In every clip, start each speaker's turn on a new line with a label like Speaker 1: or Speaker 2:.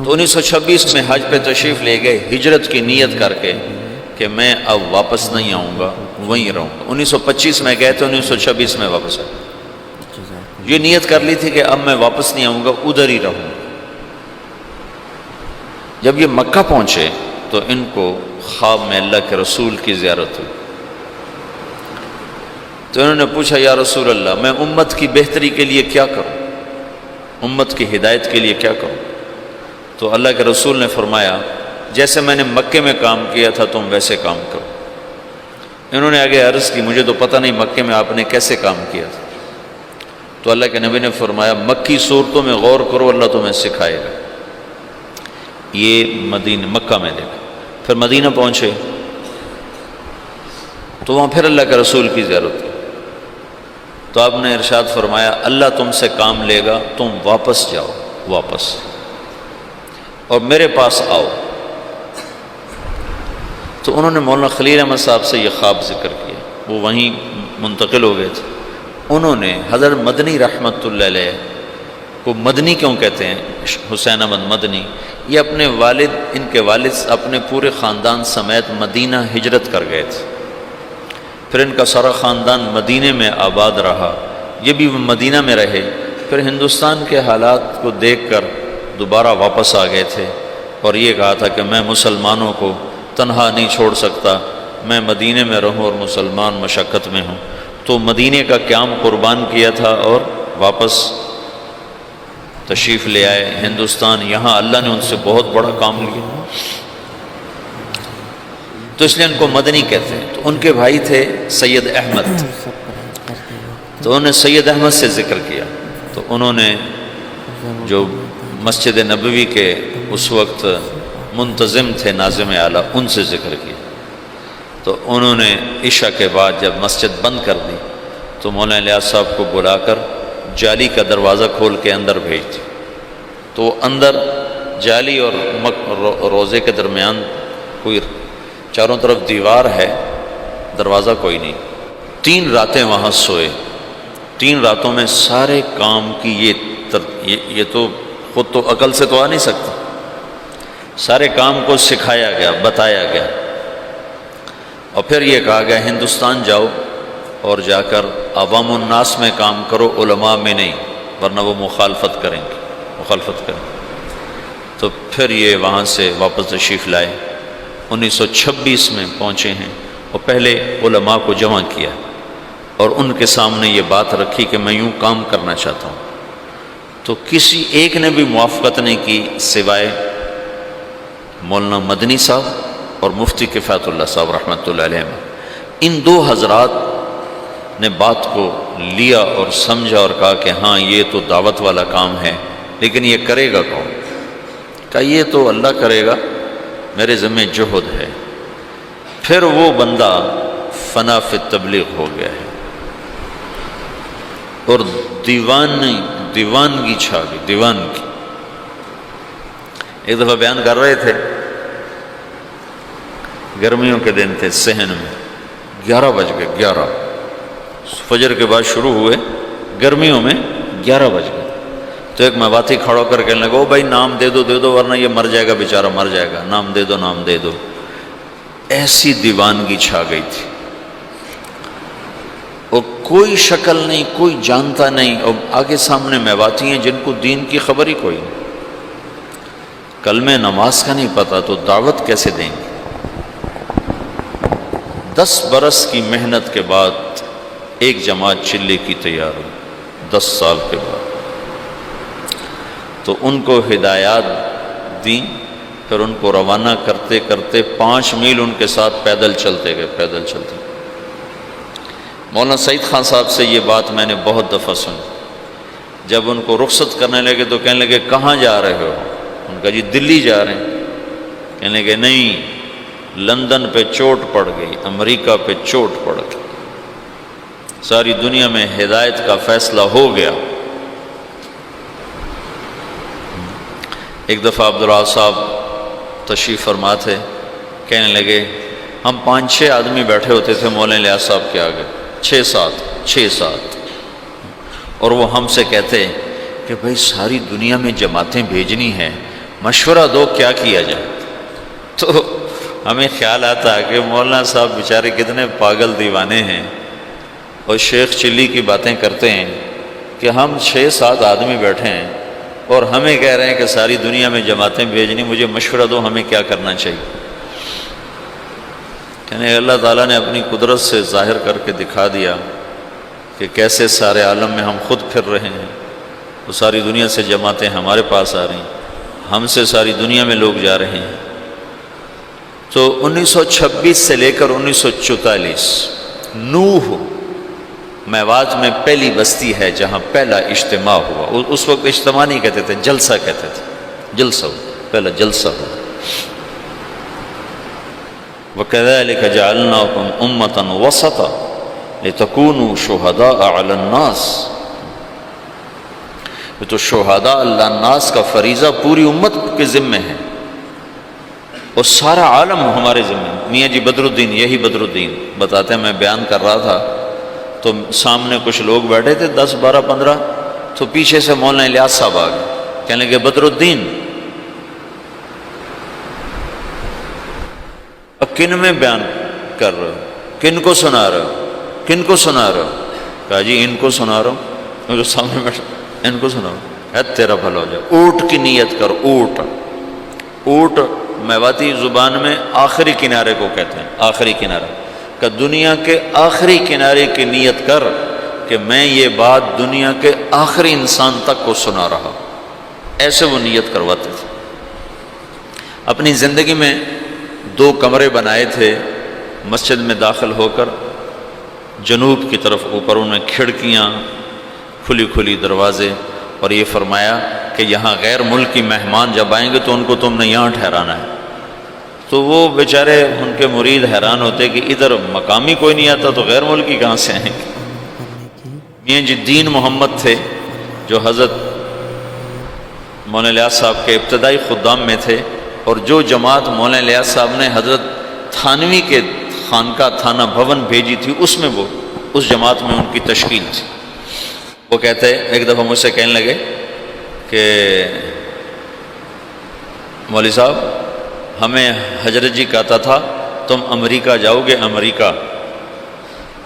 Speaker 1: تو 1926 میں حج پہ تشریف لے گئے ہجرت کی نیت کر کے کہ میں اب واپس نہیں آؤں گا، وہیں رہوں گا۔ 1925 میں گئے تو 1926 میں واپس آئے۔ یہ نیت کر لی تھی کہ اب میں واپس نہیں آؤں گا، ادھر ہی رہوں گا۔ جب یہ مکہ پہنچے تو ان کو خواب میں اللہ کے رسول کی زیارت ہوئی، تو انہوں نے پوچھا یا رسول اللہ میں امت کی بہتری کے لیے کیا کروں، امت کی ہدایت کے لیے کیا کروں؟ تو اللہ کے رسول نے فرمایا جیسے میں نے مکے میں کام کیا تھا تم ویسے کام کرو۔ انہوں نے آگے عرض کی مجھے تو پتہ نہیں مکے میں آپ نے کیسے کام کیا تھا، تو اللہ کے نبی نے فرمایا مکی صورتوں میں غور کرو، اللہ تمہیں سکھائے گا۔ یہ مکہ میں دیکھا، پھر مدینہ پہنچے تو وہاں پھر اللہ کے رسول کی زیارت ہوئی، تو آپ نے ارشاد فرمایا اللہ تم سے کام لے گا، تم واپس جاؤ، واپس اور میرے پاس آؤ۔ تو انہوں نے مولانا خلیل احمد صاحب سے یہ خواب ذکر کیا، وہ وہیں منتقل ہو گئے تھے۔ انہوں نے حضرت مدنی رحمۃ اللہ علیہ کو مدنی کیوں کہتے ہیں، حسین احمد مدنی، یہ اپنے والد، ان کے والد اپنے پورے خاندان سمیت مدینہ ہجرت کر گئے تھے، پھر ان کا سارا خاندان مدینہ میں آباد رہا، یہ بھی مدینہ میں رہے، پھر ہندوستان کے حالات کو دیکھ کر دوبارہ واپس آ گئے تھے اور یہ کہا تھا کہ میں مسلمانوں کو تنہا نہیں چھوڑ سکتا، میں مدینہ میں رہوں اور مسلمان مشقت میں ہوں، تو مدینہ کا قیام قربان کیا تھا اور واپس تشریف لے آئے ہندوستان۔ یہاں اللہ نے ان سے بہت بڑا کام لیا، تو اس لیے ان کو مدنی کہتے ہیں۔ تو ان کے بھائی تھے سید احمد، تو انہوں نے سید احمد سے ذکر کیا، تو انہوں نے جو مسجد نبوی کے اس وقت منتظم تھے ناظم اعلیٰ، ان سے ذکر کیا۔ تو انہوں نے عشاء کے بعد جب مسجد بند کر دی تو مولانا الیاس صاحب کو بلا کر جالی کا دروازہ کھول کے اندر بھیج دی، تو اندر جالی اور روزے کے درمیان کوئی چاروں طرف دیوار ہے، دروازہ کوئی نہیں۔ 3 راتیں وہاں سوئے، 3 راتوں میں سارے کام کی یہ تو خود تو عقل سے تو آ نہیں سکتا، سارے کام کو سکھایا گیا، بتایا گیا، اور پھر یہ کہا گیا ہندوستان جاؤ اور جا کر عوام الناس میں کام کرو، علماء میں نہیں، ورنہ وہ مخالفت کریں گے۔ تو پھر یہ وہاں سے واپس تشریف لائے، 1926 میں پہنچے ہیں، اور پہلے علماء کو جمع کیا اور ان کے سامنے یہ بات رکھی کہ میں یوں کام کرنا چاہتا ہوں، تو کسی ایک نے بھی موافقت نہیں کی سوائے مولانا مدنی صاحب اور مفتی کفایت اللہ صاحب رحمۃ اللہ علیہ۔ ان 2 حضرات نے بات کو لیا اور سمجھا اور کہا کہ ہاں یہ تو دعوت والا کام ہے، لیکن یہ کرے گا کون؟ کہا یہ تو اللہ کرے گا، میرے ذمہ جہد ہے۔ پھر وہ بندہ فنا فی تبلیغ ہو گیا ہے اور دیوانگی چھا گئی، دیوانگی۔ ایک دفعہ بیان کر رہے تھے، گرمیوں کے دن تھے، صحن میں 11 بج گئے، 11 فجر کے بعد شروع ہوئے، گرمیوں میں 11 بج گئے، تو ایک مواتی کھڑا کر کے لگا بھائی نام دے دو ورنہ یہ مر جائے گا، بیچارہ مر جائے گا، نام دے دو۔ ایسی دیوانگی چھا گئی تھی، اور کوئی شکل نہیں، کوئی جانتا نہیں، اور آگے سامنے میواتی ہیں جن کو دین کی خبر ہی کوئی نہیں، کلمہ نماز کا نہیں پتہ، تو دعوت کیسے دیں گے؟ 10 برس کی محنت کے بعد ایک جماعت چلے کی تیار ہوئی، 10 سال کے بعد، تو ان کو ہدایات دیں، پھر ان کو روانہ کرتے کرتے 5 میل ان کے ساتھ پیدل چلتے گئے، پیدل چلتے۔ مولانا سعید خان صاحب سے یہ بات میں نے بہت دفعہ سنی، جب ان کو رخصت کرنے لگے تو کہنے لگے کہاں جا رہے ہو؟ ان کا جی دلی جا رہے ہیں۔ کہنے لگے نہیں، لندن پہ چوٹ پڑ گئی، امریکہ پہ چوٹ پڑ گئی، ساری دنیا میں ہدایت کا فیصلہ ہو گیا۔ ایک دفعہ عبدالرحمٰن صاحب تشریف فرما تھے، کہنے لگے ہم 5-6 آدمی بیٹھے ہوتے تھے مولانا الیاس صاحب کے آگے، 6-7 اور وہ ہم سے کہتے کہ بھائی ساری دنیا میں جماعتیں بھیجنی ہیں، مشورہ دو کیا کیا جائے۔ تو ہمیں خیال آتا ہے کہ مولانا صاحب بیچارے کتنے پاگل دیوانے ہیں، اور شیخ چلی کی باتیں کرتے ہیں کہ ہم 6-7 آدمی بیٹھے ہیں اور ہمیں کہہ رہے ہیں کہ ساری دنیا میں جماعتیں بھیجنی، مجھے مشورہ دو ہمیں کیا کرنا چاہیے۔ یعنی اللہ تعالیٰ نے اپنی قدرت سے ظاہر کر کے دکھا دیا کہ کیسے سارے عالم میں ہم خود پھر رہے ہیں، وہ ساری دنیا سے جماعتیں ہمارے پاس آ رہی ہیں، ہم سے ساری دنیا میں لوگ جا رہے ہیں۔ تو 1926 سے لے کر 1944 نوح میوات میں پہلی بستی ہے جہاں پہلا اجتماع ہوا۔ اس وقت اجتماع نہیں کہتے تھے، جلسہ کہتے تھے، جلسہ پہلا جلسہ ہوا۔ وَكَذَلِكَ جَعَلْنَاكُمْ أُمَّةً وَسَطًا لِتَكُونُوا شُهَدَاءَ عَلَى النَّاسِ۔ تو شہداء اللہ الناس کا فریضہ پوری امت کے ذمہ ہے، اور سارا عالم ہمارے ذمہ۔ میاں جی بدر الدین، یہی بدر الدین بتاتے ہیں، میں بیان کر رہا تھا تو سامنے کچھ لوگ بیٹھے تھے 10 12 15، تو پیچھے سے مولانا الیاس صاحب آ گئے، کہنے لگے بدر الدین کن میں بیان کر رہے ہو، کن کو سنا رہے ہو، کن کو سنا رہے ہو؟ کہا جی ان کو سنا رہا ہوں، جو سامنے بیٹھا ان کو سنا رہا ہوں۔ ہے تیرا بھلا ہو جائے، اونٹ کی نیت کر۔ اونٹ، اونٹ میواتی زبان میں آخری کنارے کو کہتے ہیں، آخری کنارہ، کہ دنیا کے آخری کنارے کی نیت کر کہ میں یہ بات دنیا کے آخری انسان تک کو سنا رہا ہوں۔ ایسے وہ نیت کرواتے تھے۔ اپنی زندگی میں 2 کمرے بنائے تھے مسجد میں داخل ہو کر، جنوب کی طرف اوپر ان میں کھڑکیاں، کھلی کھلی دروازے، اور یہ فرمایا کہ یہاں غیر ملکی مہمان جب آئیں گے تو ان کو تم نے یہاں ٹھہرانا ہے۔ تو وہ بیچارے ان کے مرید حیران ہوتے کہ ادھر مقامی کوئی نہیں آتا تو غیر ملکی کہاں سے آئیں گے۔ میاں جی دین محمد تھے جو حضرت مولانا الیاس صاحب کے ابتدائی خدام میں تھے، اور جو جماعت مولانا الیاس صاحب نے حضرت تھانوی کے خانقاہ تھانہ بھون بھیجی تھی، اس میں وہ اس جماعت میں ان کی تشکیل تھی۔ وہ کہتے ایک دفعہ مجھ سے کہنے لگے کہ مولوی صاحب ہمیں حضرت جی کہتا تھا تم امریکہ جاؤ گے، امریکہ۔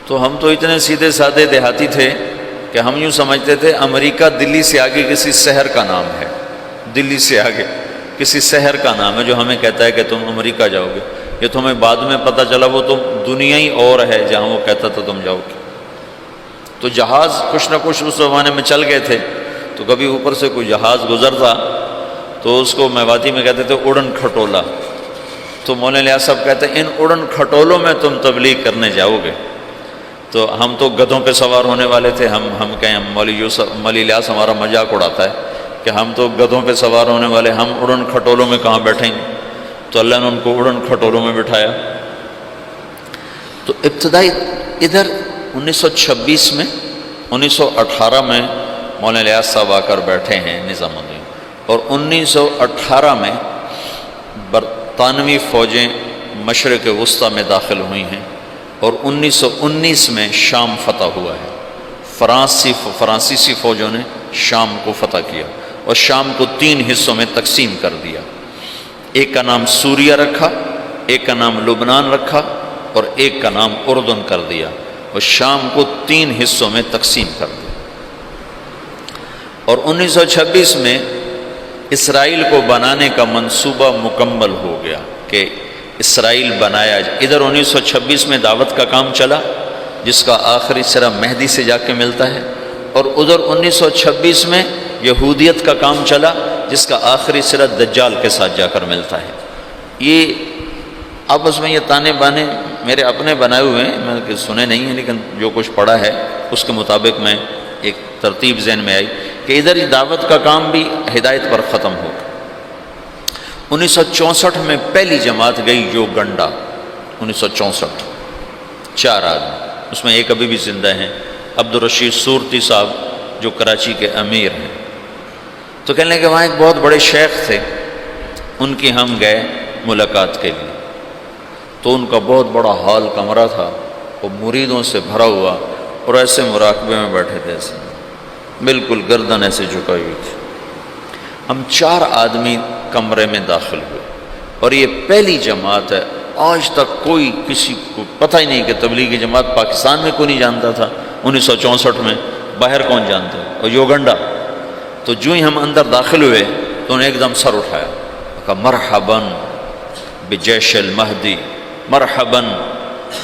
Speaker 1: تو ہم تو اتنے سیدھے سادے دیہاتی تھے کہ ہم یوں سمجھتے تھے امریکہ دلی سے آگے کسی شہر کا نام ہے، دلی سے آگے کسی شہر کا نام ہے جو ہمیں کہتا ہے کہ تم امریکہ جاؤ گے۔ یہ تو ہمیں بعد میں پتہ چلا وہ تو دنیا ہی اور ہے جہاں وہ کہتا تھا تم جاؤ گے۔ تو جہاز کچھ نہ کچھ اس زمانے میں چل گئے تھے، تو کبھی اوپر سے کوئی جہاز گزرتا تو اس کو میواتی میں کہتے تھے اڑن کھٹولا۔ تو مولانا الیاس صاحب کہتے ہیں ان اڑن کھٹولوں میں تم تبلیغ کرنے جاؤ گے۔ تو ہم تو گدھوں پہ سوار ہونے والے تھے، ہم کہیں مولوی الیاس ہمارا مذاق اڑاتا ہے کہ ہم تو گدھوں پہ سوار ہونے والے، ہم اڑن کھٹولوں میں کہاں بیٹھیں گے۔ تو اللہ نے ان کو اڑن کھٹولوں میں بٹھایا۔ تو ابتدائی ادھر 1926 میں 1918 میں مولانا الیاس صاحب آ کر بیٹھے ہیں نظام الدین، اور 1918 میں برطانوی فوجیں مشرق وسطیٰ میں داخل ہوئی ہیں، اور 1919 میں شام فتح ہوا ہے۔ فرانسیسی فوجوں نے شام کو فتح کیا اور شام کو 3 حصوں میں تقسیم کر دیا۔ ایک کا نام سوریہ رکھا، ایک کا نام لبنان رکھا، اور ایک کا نام اردن کر دیا، اور شام کو 3 حصوں میں تقسیم کر دیا۔ اور 1926 میں اسرائیل کو بنانے کا منصوبہ مکمل ہو گیا کہ اسرائیل بنایا۔ ادھر 1926 میں دعوت کا کام چلا جس کا آخری سرا مہدی سے جا کے ملتا ہے، اور ادھر 1926 میں یہودیت کا کام چلا جس کا آخری سرا دجال کے ساتھ جا کر ملتا ہے۔ یہ آپس میں یہ تانے بانے میرے اپنے بنائے ہوئے ہیں، میں نے سنے نہیں ہیں، لیکن جو کچھ پڑھا ہے اس کے مطابق میں ایک ترتیب ذہن میں آئی کہ ادھر دعوت کا کام بھی ہدایت پر ختم ہو گیا۔ 1964 میں پہلی جماعت گئی جو گنڈا، 1964، 4 آدمی، اس میں ایک ابھی بھی زندہ ہیں، عبدالرشید صورتی صاحب جو کراچی کے امیر ہیں۔ تو کہنے لگے وہاں ایک بہت بڑے شیخ تھے، ان کی ہم گئے ملاقات کے لیے، تو ان کا بہت بڑا ہال کمرہ تھا، وہ مریدوں سے بھرا ہوا، اور ایسے مراقبے میں بیٹھے تھے، ایسے بالکل گردن ایسے جھکائی ہوئی تھی۔ ہم 4 آدمی کمرے میں داخل ہوئے، اور یہ پہلی جماعت ہے، آج تک کوئی کسی کو پتہ ہی نہیں کہ تبلیغی جماعت پاکستان میں کوئی نہیں جانتا تھا 1964 میں، باہر کون جانتا ہے، اور یوگنڈا۔ تو جو ہی ہم اندر داخل ہوئے تو انہیں ایک دم سر اٹھایا، کہا مرحباً بجیش المہدی، مرحباً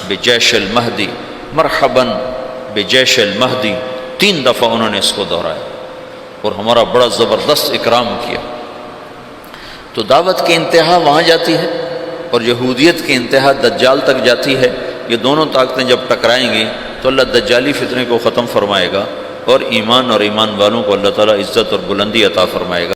Speaker 1: بجیش المہدی، مرحباً بجیش المہدی، 3 دفعہ انہوں نے اس کو دہرایا اور ہمارا بڑا زبردست اکرام کیا۔ تو دعوت کی انتہا وہاں جاتی ہے اور یہودیت کی انتہا دجال تک جاتی ہے۔ یہ دونوں طاقتیں جب ٹکرائیں گی تو اللہ دجالی فتنے کو ختم فرمائے گا، اور ایمان والوں کو اللہ تعالیٰ عزت اور بلندی عطا فرمائے گا۔